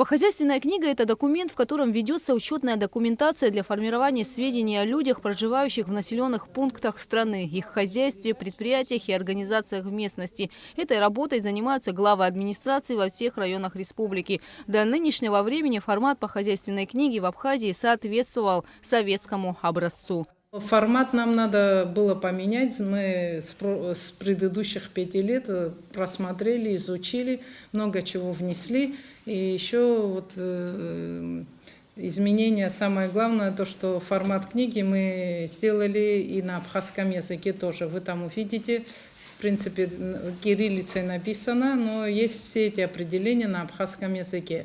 Хозяйственная книга – это документ, в котором ведется учетная документация для формирования сведений о людях, проживающих в населенных пунктах страны, их хозяйстве, предприятиях и организациях в местности. Этой работой занимаются главы администрации во всех районах республики. До нынешнего времени формат по хозяйственной книге в Абхазии соответствовал советскому образцу. Формат нам надо было поменять. Мы с предыдущих 5 лет просмотрели, изучили, много чего внесли. И еще изменение, самое главное, то, что формат книги мы сделали и на абхазском языке тоже. Вы там увидите, в принципе, кириллицей написано, но есть все эти определения на абхазском языке.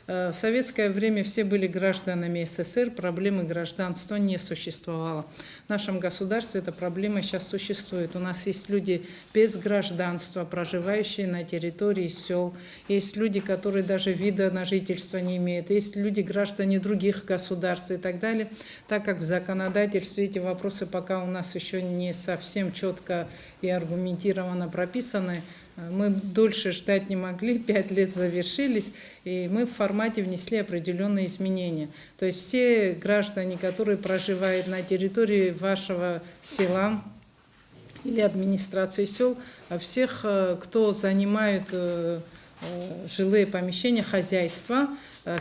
В советское время все были гражданами СССР, проблемы гражданства не существовало. В нашем государстве эта проблема сейчас существует. У нас есть люди без гражданства, проживающие на территории сел. Есть люди, которые даже вида на жительство не имеют. Есть люди, граждане других государств и так далее. Так как в законодательстве эти вопросы пока у нас еще не совсем четко и аргументированно прописаны, мы дольше ждать не могли, 5 лет завершились, и мы в формате внесли определенные изменения. То есть все граждане, которые проживают на территории вашего села или администрации сел, а всех, кто занимает жилые помещения, хозяйства,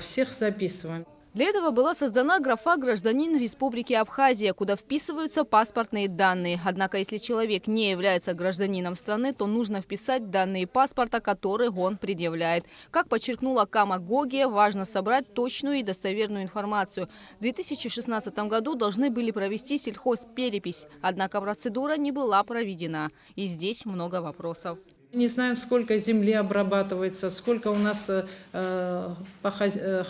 всех записываем. Для этого была создана графа «Гражданин Республики Абхазия», куда вписываются паспортные данные. Однако, если человек не является гражданином страны, то нужно вписать данные паспорта, которые он предъявляет. Как подчеркнула Кама Гогия, важно собрать точную и достоверную информацию. В 2016 году должны были провести сельхозперепись, однако процедура не была проведена. И здесь много вопросов. Не знаем, сколько земли обрабатывается, сколько у нас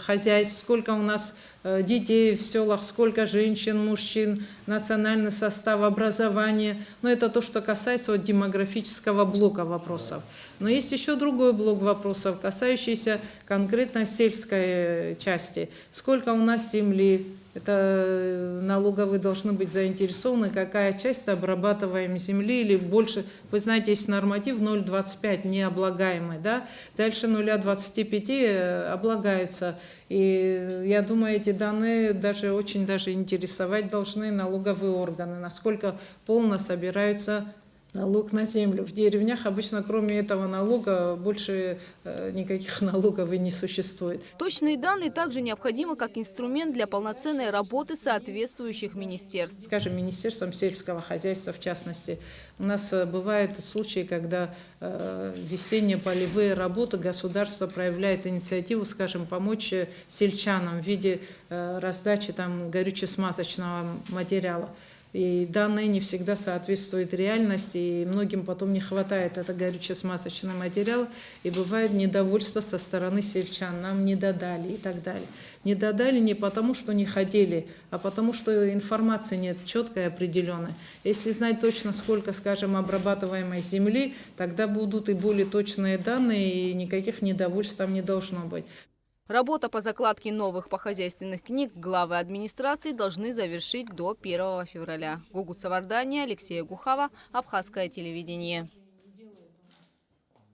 хозяйств, сколько у нас детей в селах, сколько женщин, мужчин, национальный состав, образование. Но это то, что касается демографического блока вопросов. Но есть еще другой блок вопросов, касающийся конкретно сельской части. Сколько у нас земли? Это налоговые должны быть заинтересованы, какая часть обрабатываемой земли или больше. Вы знаете, есть норматив 0,25 необлагаемый, да? Дальше 0,25 облагаются. И я думаю, эти данные очень интересовать должны налоговые органы, насколько полно собираются налог на землю. В деревнях обычно кроме этого налога больше никаких налогов и не существует. Точные данные также необходимы как инструмент для полноценной работы соответствующих министерств. Скажем, Министерством сельского хозяйства в частности. У нас бывают случаи, когда весенне-полевые работы государство проявляет инициативу, скажем, помочь сельчанам в виде раздачи горюче-смазочного материала. И данные не всегда соответствуют реальности, и многим потом не хватает этого горюче-смазочного материала, и бывает недовольство со стороны сельчан, нам не додали и так далее. Не додали не потому, что не хотели, а потому, что информации нет четкой и определенной. Если знать точно, сколько, скажем, обрабатываемой земли, тогда будут и более точные данные, и никаких недовольств там не должно быть. Работа по закладке новых хозяйственных книг главы администрации должны завершить до 1 февраля. Гугут Савардания, Алексей Гухава, Абхазское телевидение.